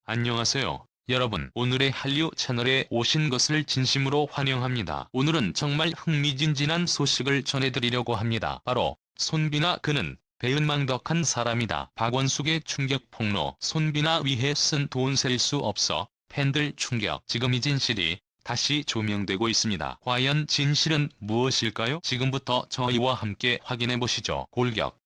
안녕하세요, 여러분. 오늘의 한류 채널에 오신 것을 진심으로 환영합니다. 오늘은 정말 흥미진진한 소식을 전해드리려고 합니다. 바로 손비나 그는 배은망덕한 사람이다. 박원숙의 충격 폭로. 손비나 위해 쓴 돈 셀 수 없어 팬들 충격. 지금 이 진실이 다시 조명되고 있습니다. 과연 진실은 무엇일까요? 지금부터 저희와 함께 확인해보시죠. 골격.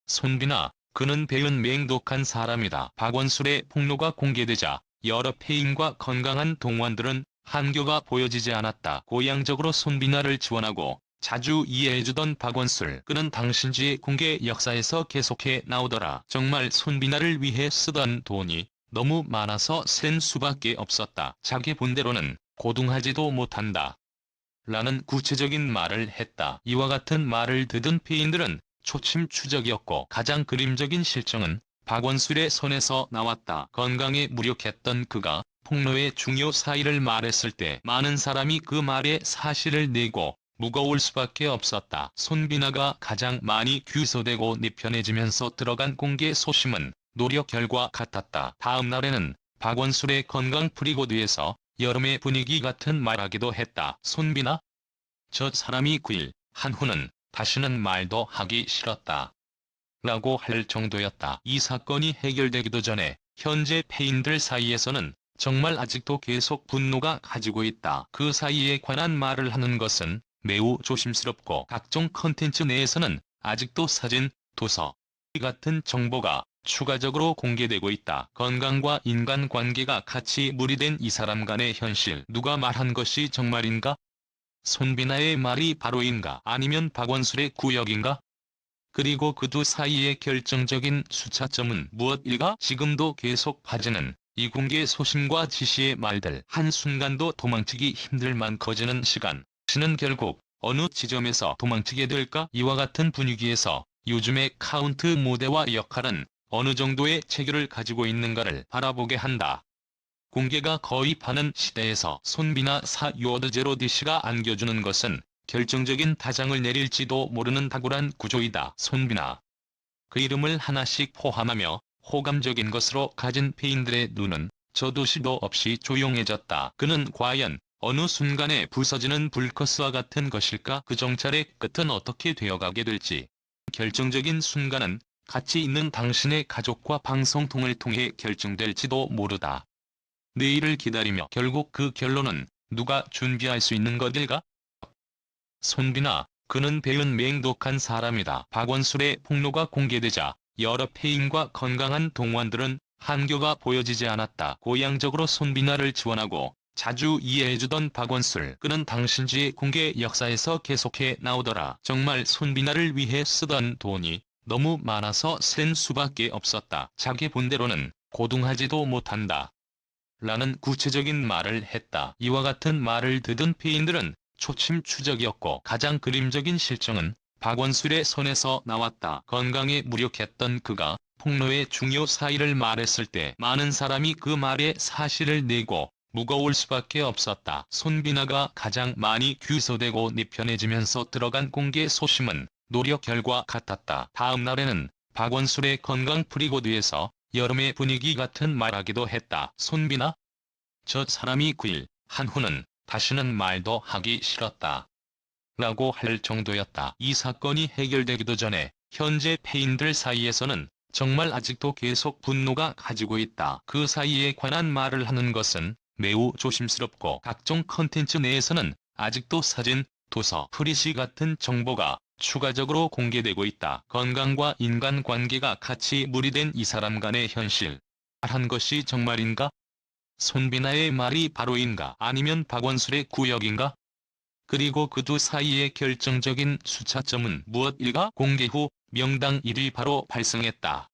손비나 그는 배은 맹독한 사람이다. 박원술의 폭로가 공개되자 여러 페인과 건강한 동안들은 한교가 보여지지 않았다. 고향적으로 손비나를 지원하고 자주 이해해주던 박원술. 그는 당신지의 공개 역사에서 계속해 나오더라. 정말 손비나를 위해 쓰던 돈이 너무 많아서 센 수밖에 없었다. 자기 본대로는 고둥하지도 못한다. 라는 구체적인 말을 했다. 이와 같은 말을 듣은 페인들은 초침 추적이었고 가장 그림적인 실정은 박원술의 손에서 나왔다. 건강에 무력했던 그가 폭로의 중요 사실을 말했을 때 많은 사람이 그 말에 사실을 내고 무거울 수밖에 없었다. 손비나가 가장 많이 귀소되고 내편해지면서 들어간 공개 소심은 노력 결과 같았다. 다음 날에는 박원술의 건강 프리고드에서 여름의 분위기 같은 말하기도 했다. 손비나? 저 사람이 9일 한 후는 다시는 말도 하기 싫었다. 라고 할 정도였다. 이 사건이 해결되기도 전에 현재 페인들 사이에서는 정말 아직도 계속 분노가 가지고 있다. 그 사이에 관한 말을 하는 것은 매우 조심스럽고 각종 컨텐츠 내에서는 아직도 사진, 도서 같은 정보가 추가적으로 공개되고 있다. 건강과 인간관계가 같이 무리된 이 사람 간의 현실. 누가 말한 것이 정말인가? 손비나의 말이 바로인가? 아니면 박원술의 구역인가? 그리고 그 두 사이의 결정적인 수차점은 무엇일까? 지금도 계속 빠지는 이 공개 소신과 지시의 말들. 한순간도 도망치기 힘들만 커지는 시간. 신은 결국 어느 지점에서 도망치게 될까? 이와 같은 분위기에서 요즘의 카운트 무대와 역할은 어느 정도의 체계를 가지고 있는가를 바라보게 한다. 공개가 거의 파는 시대에서 손비나 사요드 제로디씨가 안겨주는 것은 결정적인 다장을 내릴지도 모르는 탁월한 구조이다. 손비나. 그 이름을 하나씩 포함하며 호감적인 것으로 가진 페인들의 눈은 저도 시도 없이 조용해졌다. 그는 과연 어느 순간에 부서지는 불커스와 같은 것일까? 그 정찰의 끝은 어떻게 되어가게 될지. 결정적인 순간은 같이 있는 당신의 가족과 방송통을 통해 결정될지도 모르다. 내일을 기다리며 결국 그 결론은 누가 준비할 수 있는 것일까? 손비나 그는 배은 맹독한 사람이다. 박원술의 폭로가 공개되자 여러 페인과 건강한 동안들은 한교가 보여지지 않았다. 고향적으로 손비나를 지원하고 자주 이해해주던 박원술. 그는 당신지의 공개 역사에서 계속해 나오더라. 정말 손비나를 위해 쓰던 돈이 너무 많아서 센 수밖에 없었다. 자기 본대로는 고둥하지도 못한다. 라는 구체적인 말을 했다. 이와 같은 말을 듣은 페인들은 초침 추적이었고 가장 그림적인 실정은 박원술의 손에서 나왔다. 건강에 무력했던 그가 폭로의 중요 사실을 말했을 때 많은 사람이 그 말에 사실을 내고 무거울 수밖에 없었다. 손비나가 가장 많이 귀소되고 내편해지면서 들어간 공개 소심은 노력 결과 같았다. 다음 날에는 박원술의 건강 프리고드에서 여름의 분위기 같은 말하기도 했다. 손비나? 저 사람이 9일 한 후는 다시는 말도 하기 싫었다. 라고 할 정도였다. 이 사건이 해결되기도 전에 현재 페인들 사이에서는 정말 아직도 계속 분노가 가지고 있다. 그 사이에 관한 말을 하는 것은 매우 조심스럽고 각종 컨텐츠 내에서는 아직도 사진, 도서, 프리시 같은 정보가 추가적으로 공개되고 있다. 건강과 인간관계가 같이 무리된 이 사람 간의 현실. 말한 것이 정말인가? 손비나의 말이 바로인가? 아니면 박원술의 구역인가? 그리고 그 두 사이의 결정적인 수차점은 무엇일까? 공개 후 명당 1위 바로 발생했다.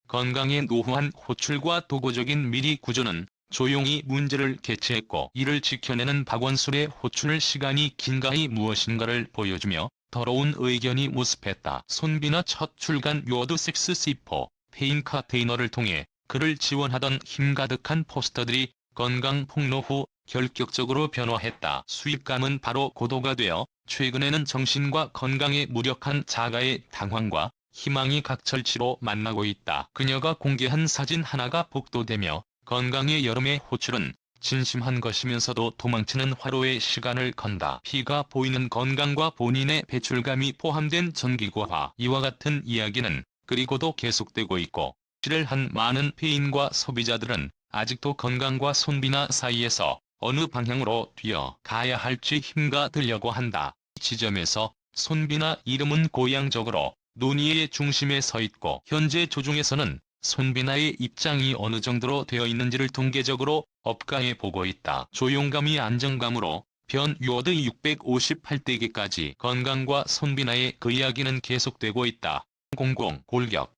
건강에 노후한 호출과 도구적인 미리 구조는 조용히 문제를 개최했고 이를 지켜내는 박원술의 호출 시간이 긴가이 무엇인가를 보여주며 더러운 의견이 모습했다. 손비나 첫 출간 요드 6C4 페인 카테이너를 통해 그를 지원하던 힘 가득한 포스터들이 건강 폭로 후 결격적으로 변화했다. 수입감은 바로 고도가 되어 최근에는 정신과 건강에 무력한 자가의 당황과 희망이 각철치로 만나고 있다. 그녀가 공개한 사진 하나가 복도되며 건강의 여름의 호출은 진심한 것이면서도 도망치는 화로에 시간을 건다. 피가 보이는 건강과 본인의 배출감이 포함된 정기고화. 이와 같은 이야기는 그리고도 계속되고 있고, 실을 한 많은 폐인과 소비자들은 아직도 건강과 손비나 사이에서 어느 방향으로 뛰어가야 할지 힘가 들려고 한다. 이 지점에서 손비나 이름은 고향적으로 논의의 중심에 서 있고, 현재 조중에서는 손비나의 입장이 어느 정도로 되어 있는지를 통계적으로 업가해 보고 있다. 조용감이 안정감으로 변 유어드 658대기까지 건강과 손비나의 그 이야기는 계속되고 있다. 골격.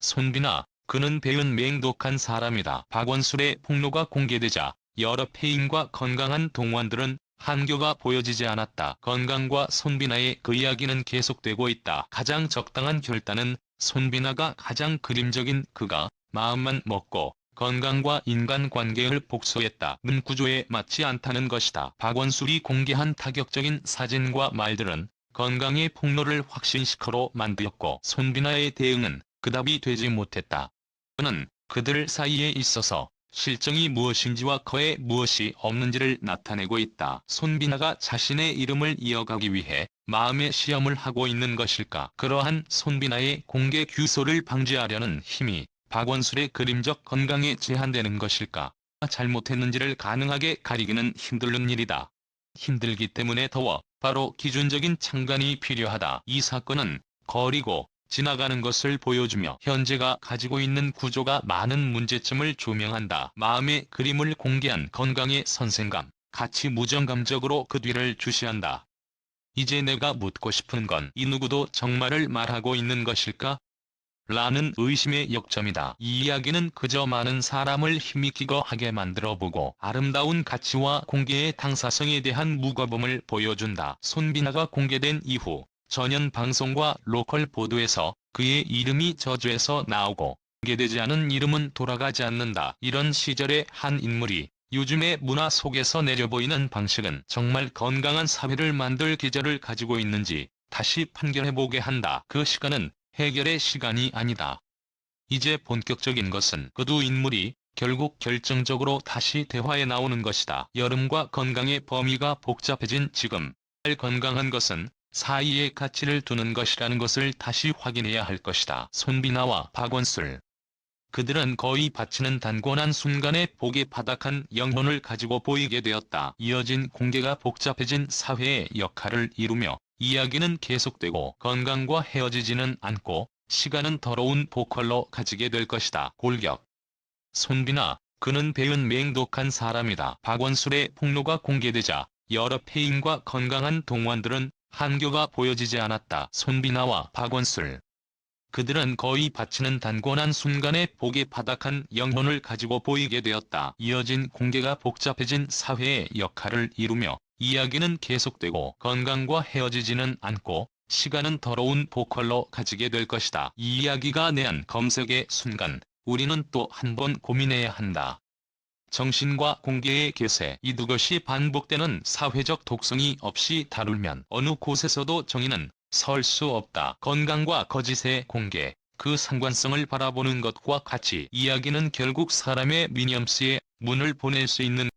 손비나, 그는 배은 맹독한 사람이다. 박원술의 폭로가 공개되자 여러 폐인과 건강한 동원들은 한교가 보여지지 않았다. 건강과 손비나의 그 이야기는 계속되고 있다. 가장 적당한 결단은 손비나가 가장 그림적인 그가 마음만 먹고 건강과 인간관계를 복수했다는 구조에 맞지 않다는 것이다. 박원술이 공개한 타격적인 사진과 말들은 건강의 폭로를 확신시커로 만들었고, 손비나의 대응은 그답이 되지 못했다. 그는 그들 사이에 있어서 실정이 무엇인지와 거에 무엇이 없는지를 나타내고 있다. 손비나가 자신의 이름을 이어가기 위해 마음의 시험을 하고 있는 것일까? 그러한 손비나의 공개 규소를 방지하려는 힘이 박원술의 그림적 건강에 제한되는 것일까? 잘못했는지를 가능하게 가리기는 힘든 일이다. 힘들기 때문에 더워 바로 기준적인 창간이 필요하다. 이 사건은 거리고 지나가는 것을 보여주며 현재가 가지고 있는 구조가 많은 문제점을 조명한다. 마음의 그림을 공개한 건강의 선생감, 가치 무정감적으로 그 뒤를 주시한다. 이제 내가 묻고 싶은 건 이 누구도 정말을 말하고 있는 것일까? 라는 의심의 역점이다. 이 이야기는 그저 많은 사람을 힘이 기거하게 만들어보고 아름다운 가치와 공개의 당사성에 대한 무거움을 보여준다. 손비나가 공개된 이후 전연 방송과 로컬 보도에서 그의 이름이 저주에서 나오고 공개되지 않은 이름은 돌아가지 않는다. 이런 시절의 한 인물이 요즘의 문화 속에서 내려보이는 방식은 정말 건강한 사회를 만들 기저를 가지고 있는지 다시 판결해보게 한다. 그 시간은 해결의 시간이 아니다. 이제 본격적인 것은 그 두 인물이 결국 결정적으로 다시 대화에 나오는 것이다. 여름과 건강의 범위가 복잡해진 지금 건강한 것은 사이에 가치를 두는 것이라는 것을 다시 확인해야 할 것이다. 손비나와 박원술. 그들은 거의 바치는 단곤한 순간에 복에 바닥한 영혼을 가지고 보이게 되었다. 이어진 공개가 복잡해진 사회의 역할을 이루며 이야기는 계속되고 건강과 헤어지지는 않고 시간은 더러운 보컬로 가지게 될 것이다. 골격. 손비나, 그는 배은 맹독한 사람이다. 박원술의 폭로가 공개되자 여러 폐인과 건강한 동원들은 한교가 보여지지 않았다. 손비나와 박원술. 그들은 거의 바치는 단곤한 순간에 복에 바닥한 영혼을 가지고 보이게 되었다. 이어진 공개가 복잡해진 사회의 역할을 이루며 이야기는 계속되고 건강과 헤어지지는 않고 시간은 더러운 보컬로 가지게 될 것이다. 이 이야기가 내한 검색의 순간 우리는 또 한 번 고민해야 한다. 정신과 공개의 괴세. 이 두 것이 반복되는 사회적 독성이 없이 다루면 어느 곳에서도 정의는 설 수 없다. 건강과 거짓의 공개, 그 상관성을 바라보는 것과 같이 이야기는 결국 사람의 미념스에 문을 보낼 수 있는